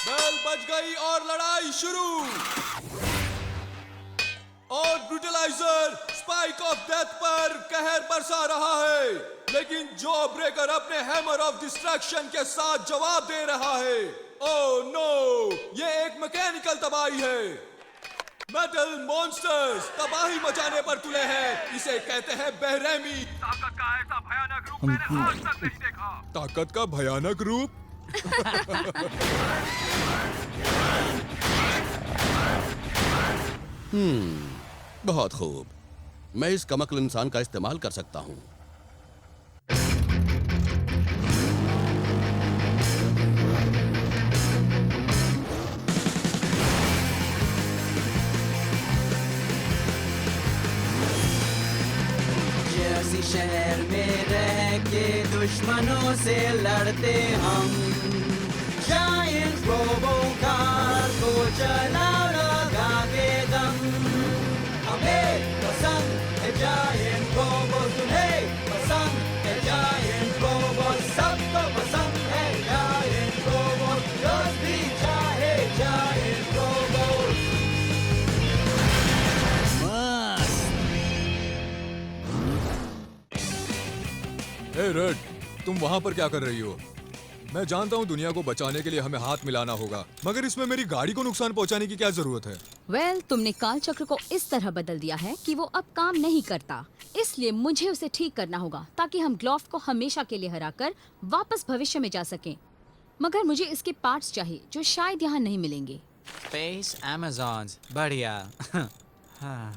Bell बज गई और लड़ाई शुरू। और ब्रूटलाइजर स्पाइक ऑफ डेथ पर कहर बरसा रहा है, लेकिन जॉ ब्रेकर अपने हैमर ऑफ डिस्ट्रक्शन के साथ जवाब दे रहा है। ओह नो, ये एक मैकेनिकल तबाही है। मेटल मॉन्स्टर्स तबाही मचाने पर तुले हैं। इसे कहते हैं बेरहमी। ताकत का ऐसा भयानक रूप मैंने आज तक नहीं देखा। ताकत का भयानक रूप? बहुत खूब। मैं इस कमकल इंसान का इस्तेमाल कर सकता हूं। जर्सी शहर में रह के दुश्मनों से लड़ते हम, जायंट रोबो कार को चला लगा के दम। हमें पसंद है जायंट रोबो, तुम्हें पसंद है जायंट रोबो, सबको पसंद है जायंट रोबो, जो भी चाहे जायंट रोबो। हे रेड, तुम वहां पर क्या कर रही हो? मैं जानता हूँ दुनिया को बचाने के लिए हमें हाथ मिलाना होगा, मगर इसमें मेरी गाड़ी को नुकसान पहुँचाने की क्या जरूरत है? वेल, तुमने काल चक्र को इस तरह बदल दिया है कि वो अब काम नहीं करता, इसलिए मुझे उसे ठीक करना होगा ताकि हम ग्लोफ को हमेशा के लिए हराकर वापस भविष्य में जा सकें। मगर मुझे इसके पार्ट्स चाहिए जो शायद यहाँ नहीं मिलेंगे। स्पेस अमेज़न्स, बढ़िया। हाँ।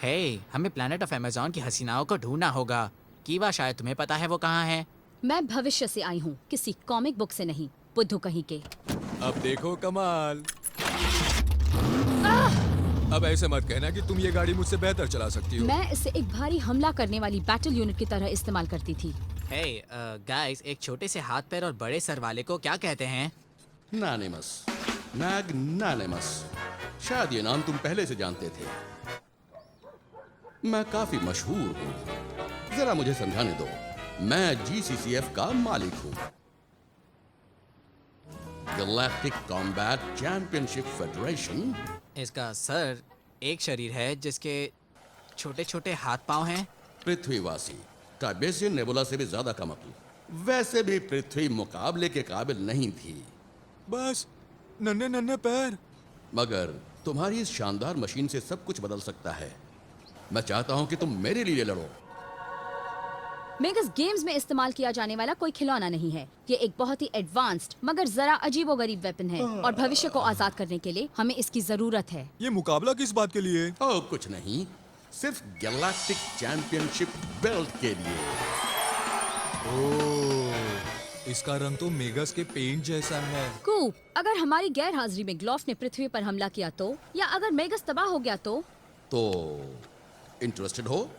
हे, हमें प्लैनेट ऑफ अमेज़न की हसीनाओं को ढूंढना होगा। कीवा, शायद तुम्हें पता है वो कहाँ है? मैं भविष्य से आई हूँ, किसी कॉमिक बुक से नहीं, बुद्धू कहीं के। अब देखो कमाल। अब ऐसे मत कहना कि तुम ये गाड़ी मुझसे बेहतर चला सकती हो। मैं इसे एक भारी हमला करने वाली बैटल यूनिट की तरह इस्तेमाल करती थी। हे, गाइस, एक छोटे से हाथ पैर और बड़े सर वाले को क्या कहते हैं? नानेमस, मैग्नानिमस। शायद ये नाम तुम पहले से जानते थे। मैं काफी मशहूर हूँ। जरा मुझे समझाने दो। मैं GCCF का मालिक हूँ, गैलेक्टिक कॉम्बैट चैंपियनशिप फेडरेशन। इसका सर एक शरीर है जिसके छोटे छोटे हाथ पांव हैं। पृथ्वीवासी, टाइबेसियन नेबुला से भी ज्यादा कमकल। वैसे भी पृथ्वी मुकाबले के काबिल नहीं थी। बस नन्हे नन्हे पैर। मगर तुम्हारी इस शानदार मशीन से सब कुछ बदल सकता है। मैं चाहता हूं कि तुम मेरे लिए लड़ो। मेगस गेम्स में इस्तेमाल किया जाने वाला कोई खिलौना नहीं है। ये एक बहुत ही एडवांस्ड मगर जरा अजीबोगरीब वेपन है और भविष्य को आजाद करने के लिए हमें इसकी जरूरत है। ये मुकाबला किस बात के लिए? ओह, कुछ नहीं, सिर्फ गैलेक्टिक चैंपियनशिप बेल्ट के लिए। ओह, इसका रंग तो मेगस के पेंट जैसा है। कूप, अगर हमारी गैर हाजिरी में ग्लोफ ने पृथ्वी पर हमला किया तो, या अगर मेगस तबाह हो गया तो इंटरेस्टेड हो?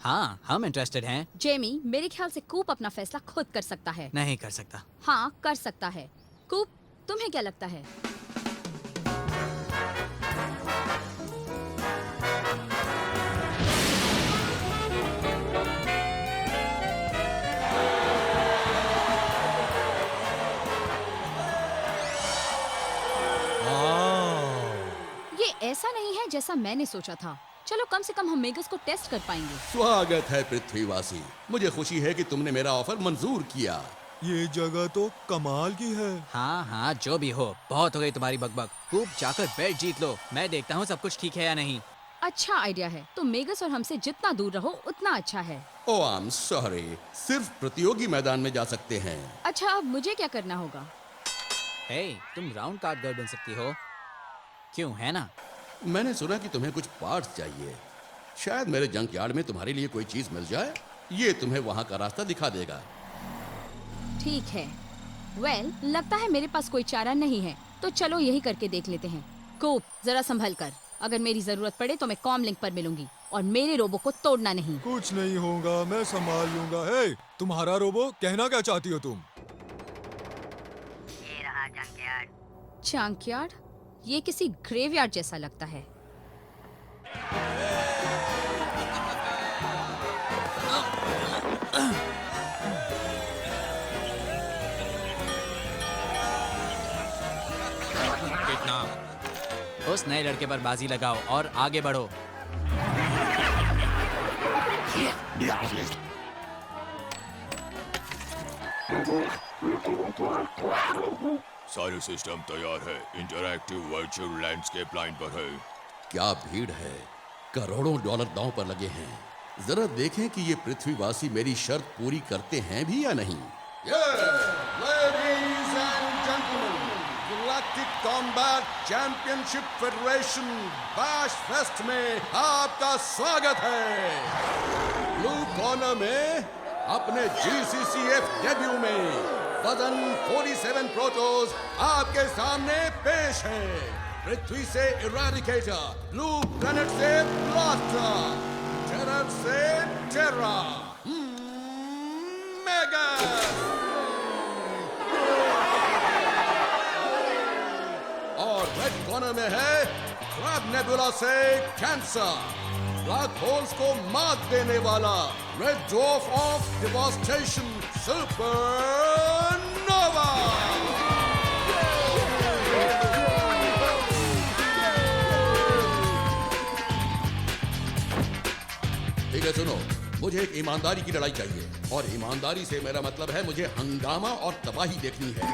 हाँ, हम इंटरेस्टेड हैं। जेमी, मेरे ख्याल से कूप अपना फैसला खुद कर सकता है। नहीं कर सकता। हाँ, कर सकता है। कूप, तुम्हें क्या लगता है? ये ऐसा नहीं है जैसा मैंने सोचा था। चलो, कम से कम हम मेगस को टेस्ट कर पाएंगे। स्वागत है पृथ्वीवासी। मुझे खुशी है कि तुमने मेरा ऑफर मंजूर किया। ये जगह तो कमाल की है। हाँ हाँ, जो भी हो, बहुत हो गई तुम्हारी बकबक। खूब जाकर बेल्ट जीत लो। मैं देखता हूँ सब कुछ ठीक है या नहीं। अच्छा आइडिया है। तो मेगस और हमसे जितना दूर रहो उतना अच्छा है। ओह, आई एम सॉरी, सिर्फ प्रतियोगी मैदान में जा सकते हैं। अच्छा, अब मुझे क्या करना होगा? हे, तुम राउंड कार्ड गर्ल बन सकती हो। क्यों, है ना? मैंने सुना कि तुम्हें कुछ पार्ट्स चाहिए। शायद मेरे जंक यार्ड में तुम्हारे लिए कोई चीज मिल जाए। ये तुम्हें वहां का रास्ता दिखा देगा। ठीक है। वेल, लगता है मेरे पास कोई चारा नहीं है, तो चलो यही करके देख लेते हैं। कूप, जरा संभल कर। अगर मेरी जरूरत पड़े तो मैं कॉम लिंक पर मिलूंगी, और मेरे रोबो को तोड़ना नहीं। कुछ नहीं होगा, मैं संभाल लूंगा। हे, तुम्हारा रोबो, कहना क्या चाहती हो तुम? ये रहा जंकयार्ड। जंकयार्ड? ये किसी ग्रेवयार्ड जैसा लगता है। कितना? उस नए लड़के पर बाजी लगाओ और आगे बढ़ो। सारे सिस्टम तैयार है। इंटरैक्टिव वर्चुअल लैंडस्केप लाइन पर है। क्या भीड़ है, करोड़ों डॉलर दांव पर लगे हैं। जरा देखें कि ये पृथ्वीवासी मेरी शर्त पूरी करते हैं भी या नहीं। Ladies and gentlemen, Galactic Combat Championship Federation Bash Fest में आपका स्वागत है। ब्लू कॉर्नर में अपने GCCF डेब्यू में वजन 47 प्रोटोस आपके सामने पेश है। पृथ्वी से इराडिकेटर, ब्लू प्लैनेट से ब्लास्टर, टेरर से टेरा, मेगस। और रेड कॉर्नर में है क्रैब नेबुला से कैंसर, ब्लैक होल्स को मात देने वाला red dwarf of devastation supernova. ठीक है, सुनो, मुझे एक ईमानदारी की लड़ाई चाहिए, और ईमानदारी से मेरा मतलब है मुझे हंगामा और तबाही देखनी है।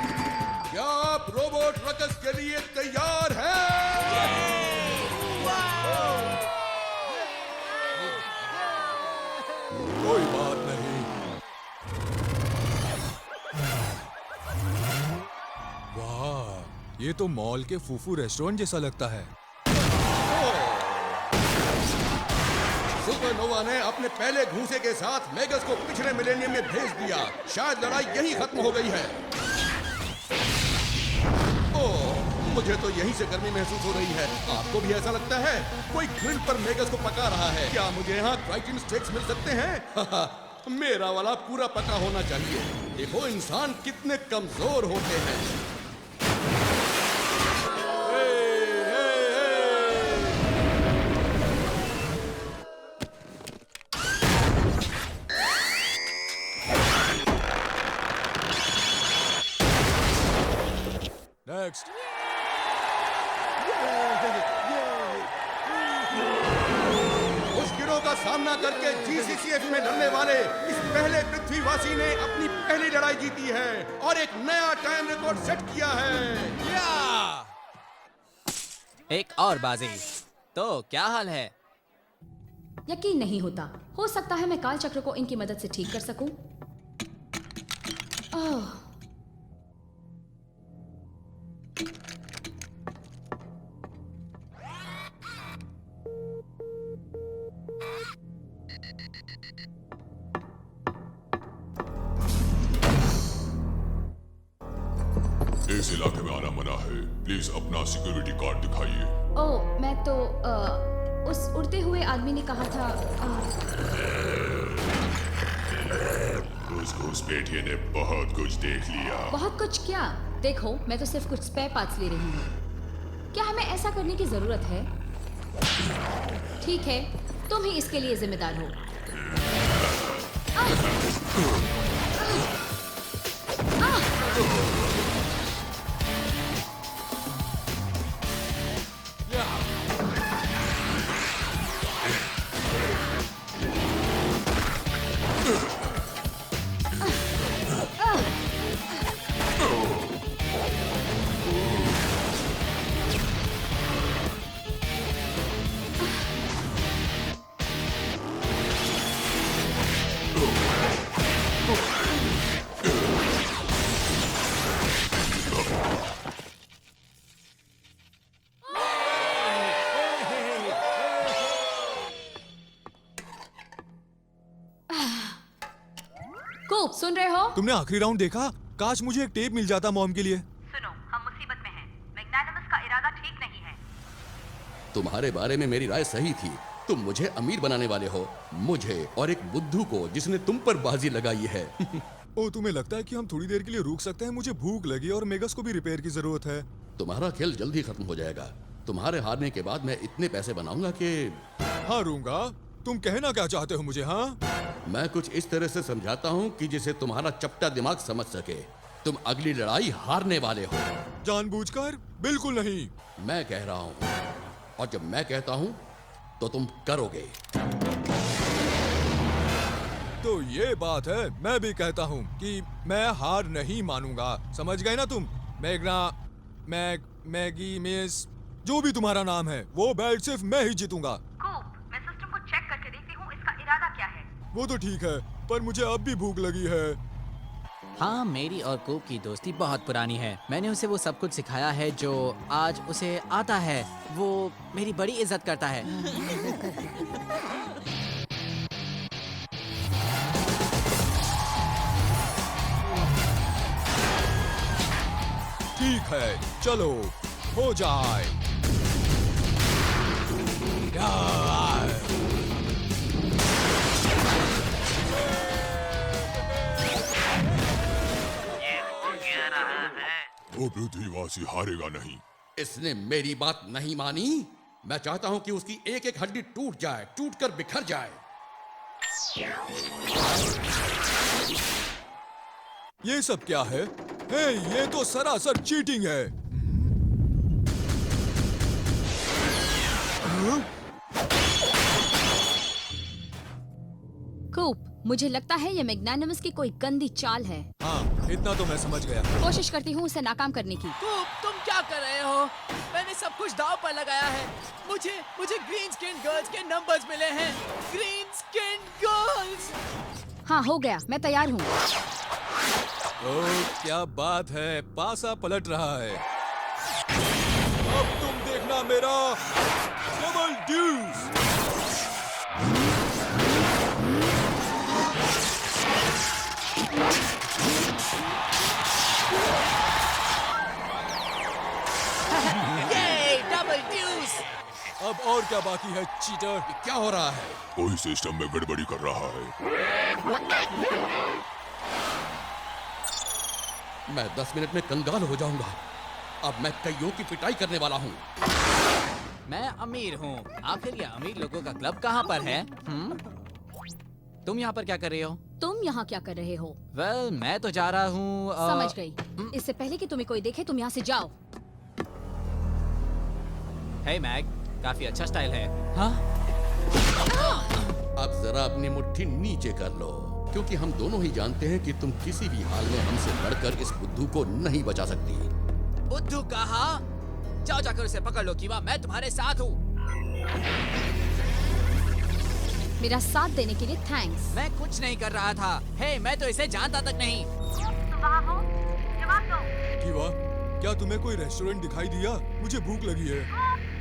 क्या आप रोबोट रकस के लिए तैयार हैं? कोई बात नहीं। वाह, ये तो मॉल के फूफू रेस्टोरेंट जैसा लगता है। सुपरनोवा ने अपने पहले घूंसे के साथ मेगस को पिछले मिलेनियम में भेज दिया। शायद लड़ाई यही खत्म हो गई है। ओह, मुझे तो यहीं से गर्मी महसूस हो रही है। आपको भी ऐसा लगता है? कोई ग्रिल पर मेगस को पका रहा है। क्या मुझे यहाँ क्राइटिन स्टेक्स मिल सकते हैं? मेरा वाला पूरा पका होना चाहिए। देखो इंसान कितने कमजोर होते हैं। नेक्स्ट। मुश्किलों का सामना करके GCCF में लड़ने वाले इस पहले पृथ्वीवासी ने अपनी पहली लड़ाई जीती है और एक नया टाइम रिकॉर्ड सेट किया है। एक और बाजी। तो क्या हाल है? यकीन नहीं होता। हो सकता है मैं काल चक्र को इनकी मदद से ठीक कर सकूं। ओह, इस इलाके में आना मना है। प्लीज अपना सिक्योरिटी कार्ड दिखाइए। ओह, मैं तो उस उड़ते हुए आदमी ने कहा था। उस घुसपैठिए ने बहुत कुछ देख लिया। बहुत कुछ क्या? देखो, मैं तो सिर्फ कुछ स्पेयर पार्ट्स ले रही हूँ। क्या हमें ऐसा करने की जरूरत है? ठीक है, तुम ही इसके लिए जिम्मेदार हो। कोप, सुन रहे हो? तुमने आखिरी राउंड देखा? काश मुझे एक टेप मिल जाता मॉम के लिए। सुनो, हम मुसीबत में हैं। मैग्नानिमस का इरादा ठीक नहीं है। तुम्हारे बारे में मेरी राय सही थी। तुम मुझे अमीर बनाने वाले हो, मुझे और एक बुद्धू को जिसने तुम पर बाजी लगाई है। ओ, तुम्हें लगता है कि हम थोड़ी देर के लिए रुक सकते हैं? मुझे भूख लगी और मेगस को भी रिपेयर की जरूरत है। तुम्हारा खेल जल्दी खत्म हो जाएगा। तुम्हारे हारने के बाद मैं इतने पैसे बनाऊंगा कि हारूंगा? तुम कहना क्या चाहते हो मुझे? हाँ, मैं कुछ इस तरह से समझाता हूँ कि जिसे तुम्हारा चपटा दिमाग समझ सके। तुम अगली लड़ाई हारने वाले हो। जानबूझकर? बिल्कुल नहीं। मैं कह रहा हूँ, और जब मैं कहता हूँ तो तुम करोगे। तो ये बात है, मैं भी कहता हूँ कि मैं हार नहीं मानूंगा। समझ गए ना तुम? मैग्ना, मैगी, मिस, जो भी तुम्हारा नाम है, वो बेल्ट सिर्फ मैं ही जीतूंगा। कूप, मैं सिस्टम को चेक करके देखती हूँ इसका इरादा क्या है। वो तो ठीक है, पर मुझे अब भी भूख लगी है। हाँ, मेरी और कूप की दोस्ती बहुत पुरानी है। मैंने उसे वो सब कुछ सिखाया है जो आज उसे आता है। वो मेरी बड़ी इज्जत करता है। ठीक है, चलो, हो जाए। ये हो क्या रहा है? वो पृथ्वीवासी हारेगा नहीं। इसने मेरी बात नहीं मानी। मैं चाहता हूँ कि उसकी एक एक हड्डी टूट जाए, टूटकर बिखर जाए। ये सब क्या है? हे, ये तो सरासर चीटिंग है। कूप, मुझे लगता है ये मैग्नानिमस की कोई गंदी चाल है। हाँ, इतना तो मैं समझ गया। कोशिश करती हूँ उसे नाकाम करने की। कूप, तुम क्या कर रहे हो? मैंने सब कुछ दांव पर लगाया है। मुझे ग्रीन स्किन गर्ल्स के नंबर्स मिले हैं। Green skin girls. हाँ, हो गया, मैं तैयार हूँ। ओह, क्या बात है, पासा पलट रहा है। अब तुम देखना मेरा डबल ड्यूस। ये डबल ड्यूस। अब और क्या बाकी है, चीटर? क्या हो रहा है? कोई सिस्टम में गड़बड़ी कर रहा है। मैं 10 मिनट में कंगाल हो जाऊंगा। अब मैं कईयों की पिटाई करने वाला हूँ। मैं अमीर हूँ। आखिर ये अमीर लोगों का क्लब कहाँ पर है? तुम यहाँ पर क्या कर रही हो? तुम यहाँ क्या कर रहे हो? वेल, मैं तो जा रहा हूँ। समझ गई। इससे पहले कि तुम्हें कोई देखे, तुम यहाँ से जाओ। हे मैग, काफी अच्छा स्टाइल है। हाँ? अब जरा अपनी मुट्ठी नीचे कर लो, क्योंकि हम दोनों ही जानते हैं कि तुम किसी भी हाल में हमसे लड़कर इस बुद्धू को नहीं बचा सकती। बुद्धू कहा? जाओ जाकर उसे पकड़ लो कीवा, मैं तुम्हारे साथ हूँ। मेरा साथ देने के लिए थैंक्स। मैं कुछ नहीं कर रहा था। हे, मैं तो इसे जानता तक नहीं। तुम वहाँ हो? जवाब दो। कीवा, क्या तुम्हें कोई रेस्टोरेंट दिखाई दिया? मुझे भूख लगी है।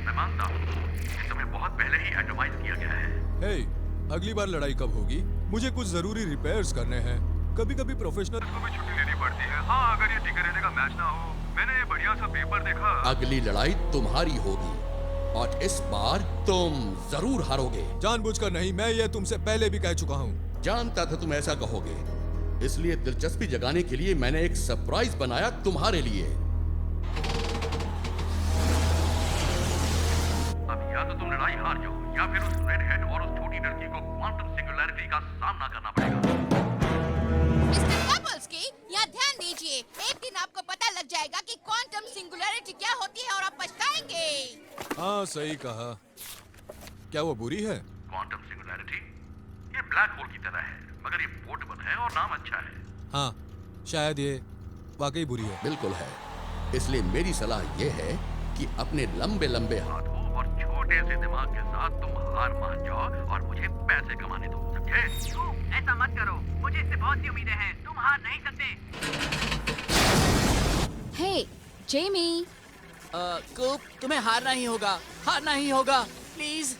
मैं मानता हूँ कि तुम्हें बहुत पहले ही एटमाइज किया गया है। हे, अगली बार लड़ाई कब होगी? मुझे कुछ जरूरी रिपेयर्स करने हैं। कभी-कभी प्रोफेशनल को भी छुट्टी लेनी पड़ती है। हाँ, अगर ये टिके रहने का मैच ना हो। मैंने ये बढ़िया सा पेपर देखा। अगली लड़ाई तुम्हारी होगी और इस बार तुम जरूर हारोगे। जानबूझकर नहीं, मैं ये तुमसे पहले भी कह चुका हूँ। जानता था तुम ऐसा कहोगे, इसलिए दिलचस्पी जगाने के लिए मैंने एक सरप्राइज बनाया तुम्हारे लिए। अब या तो तुम लड़ाई हार जाओ या फिर उस रेड हेड और उस छोटी लड़की को क्वांटम सिंगुलैरिटी का सामना करना पड़ेगा। मिस्टर कपल्स्की, यहाँ ध्यान दीजिए। एक दिन आपको पता लग जाएगा कि क्वांटम सिंगुलैरिटी क्या होती है और आप पछताएंगे। हाँ, सही कहा। क्या वो बुरी है? क्वांटम सिंगुलैरिटी ये ब्लैक होल की तरह है, मगर ये पोर्टेबल है और नाम अच्छा है। हाँ, शायद ये वाकई बुरी है। बिल्कुल है। इसलिए मेरी सलाह ये है कि अपने लंबे लंबे हाथ और छोटे से दिमाग के साथ तुम हार मान जाओ और मुझे पैसे कमाने दो, समझे? ऐसा मत करो, मुझे इससे बहुत सी उम्मीदें हैं। तुम हार नहीं सकते। हे, जेमी। कूप, तुम्हें हारना ही होगा। हारना ही होगा, प्लीज।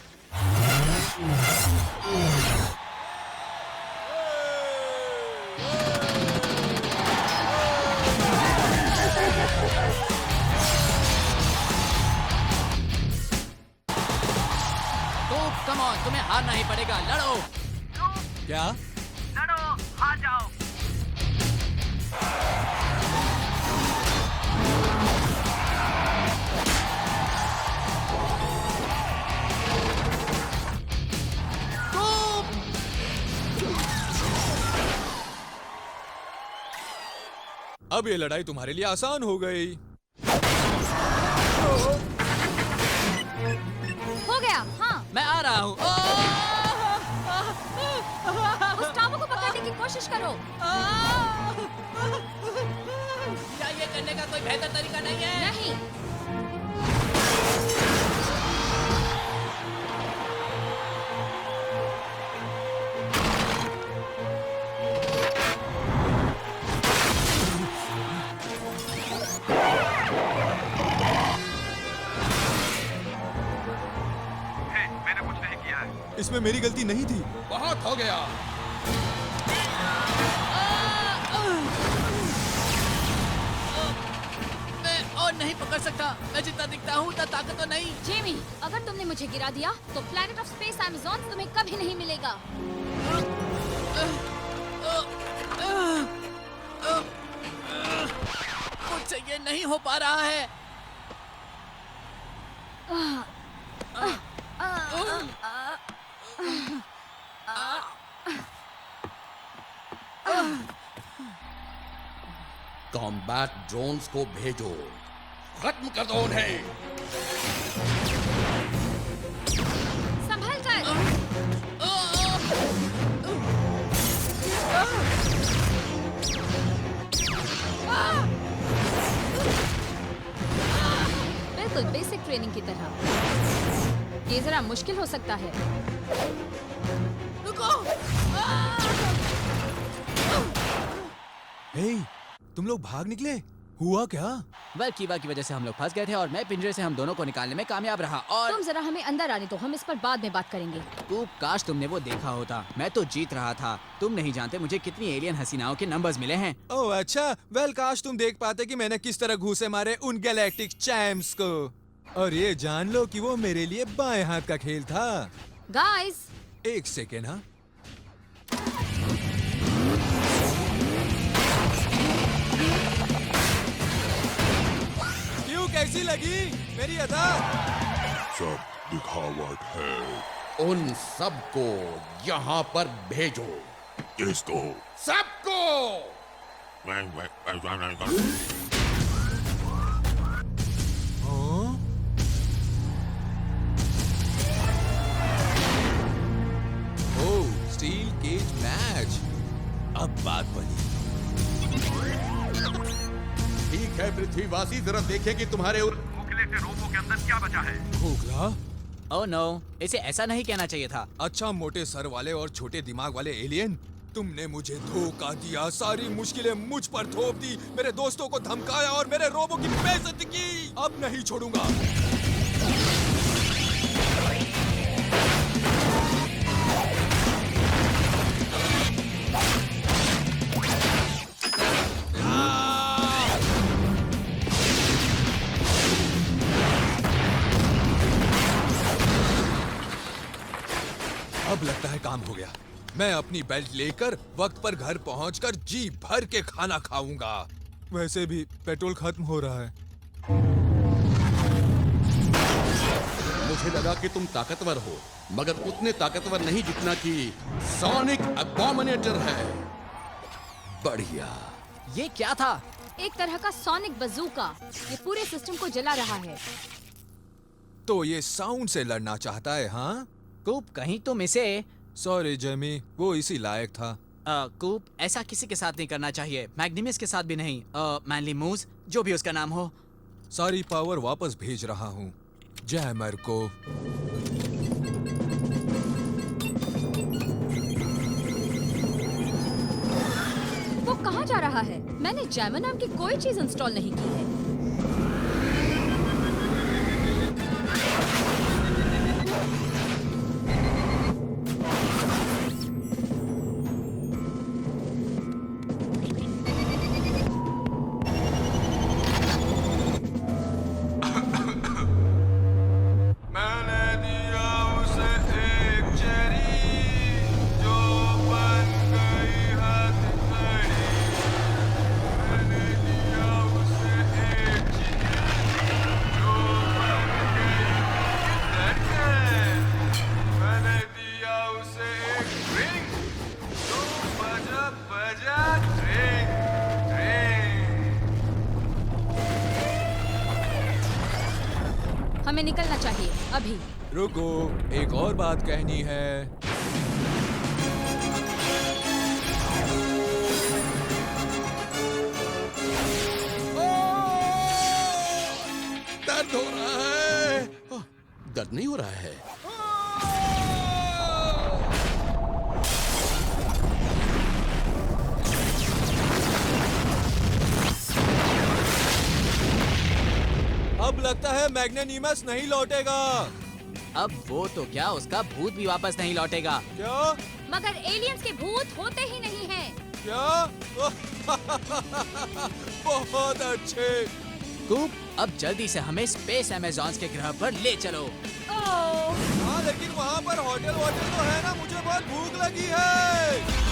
कूप, कम ऑन, तुम्हें हारना ही पड़ेगा। लड़ो। क्या? लड़ो, हार जाओ। अब ये लड़ाई तुम्हारे लिए आसान हो गई। हो गया। हाँ, मैं आ रहा हूँ। उस टावर को पकड़ने की कोशिश करो। क्या ये करने का कोई बेहतर तरीका नहीं है? नहीं। मैंने कुछ नहीं किया है। इसमें मेरी गलती नहीं थी। बहुत हो गया। मैं और नहीं पकड़ सकता। मैं जितना दिखता हूँ उतना ताकत तो नहीं। जेमी, अगर तुमने मुझे गिरा दिया तो प्लैनेट ऑफ स्पेस अमेज़न तुम्हें कभी नहीं मिलेगा। मुझसे ये नहीं हो पा रहा है। कॉम्बैट ड्रोन्स को भेजो, खत्म कर दो उन्हें। संभल कर। बिल्कुल बेसिक ट्रेनिंग की तरह। ये जरा मुश्किल हो सकता है। रुको। हे, तुम लोग भाग निकले? हुआ क्या? वेल, कीवा की वजह से हम लोग फंस गए थे और मैं पिंजरे से हम दोनों को निकालने में कामयाब रहा। और तुम जरा हमें अंदर आने दो, हम इस पर बाद में बात करेंगे। कूप, काश तुमने वो देखा होता। मैं तो जीत रहा था। तुम नहीं जानते मुझे कितनी एलियन हसीनाओं के नंबर्स मिले हैं। ओह अच्छा, वेल काश तुम देख पाते कि मैंने किस तरह घूसे मारे उन गैलेक्टिक चैम्प्स को। और ये जान लो कि वो मेरे लिए बाएं हाथ का खेल था। गाइस, एक सेकेंड। हाँ, क्यों, कैसी लगी मेरी अदा? सब दिखावट है। उन सबको यहाँ पर भेजो। किसको? सबको। मैं ऐसा नहीं कर। ओह, स्टील केज मैच। अब बात बनी। ठीक है पृथ्वीवासी, जरा देखें कि तुम्हारे खोखले से रोबो के अंदर क्या बचा है। खोखला? ओह नो, इसे ऐसा नहीं कहना चाहिए था। अच्छा मोटे सर वाले और छोटे दिमाग वाले एलियन, तुमने मुझे धोखा दिया, सारी मुश्किलें मुझ पर थोप दी, मेरे दोस्तों को धमकाया और मेरे रोबो की बेइज्जती की। अब नहीं छोड़ूंगा। अब लगता है काम हो गया। मैं अपनी बेल्ट लेकर वक्त पर घर पहुंचकर जी भर के खाना खाऊंगा। वैसे भी पेट्रोल खत्म हो रहा है। मुझे लगा कि तुम ताकतवर हो, मगर उतने ताकतवर नहीं जितना कि सोनिक अबॉमिनेटर है। बढ़िया। ये क्या था? एक तरह का सोनिक बजूका। ये पूरे सिस्टम को जला रहा है। तो ये साउंड से लड़ना चाहता है, हाँ? कूप, कहीं तुम इसे। सॉरी जेमी, वो इसी लायक था। कूप, ऐसा किसी के साथ नहीं करना चाहिए। मैग्निमस के साथ भी नहीं। मैनली मूज, जो भी उसका नाम हो। सारी पावर वापस भेज रहा हूँ जैमर को। वो कहाँ जा रहा है? मैंने जैमर नाम की कोई चीज इंस्टॉल नहीं की है। मैंने दिया उसे एक चेरी जो बन गई हथकड़ी। मैंने दिया उसे एक हमें निकलना चाहिए अभी। रुको, एक और बात कहनी है। दर्द हो रहा है। दर्द नहीं हो रहा है। अब लगता है मैग्नेनिमस नहीं लौटेगा। अब वो तो क्या, उसका भूत भी वापस नहीं लौटेगा। क्या? मगर एलियंस के भूत होते ही नहीं हैं। क्या? बहुत अच्छे। कूप, अब जल्दी से हमें स्पेस अमेज़न्स के ग्रह पर ले चलो। हाँ, लेकिन वहाँ पर होटल तो है ना, मुझे बहुत भूख लगी है।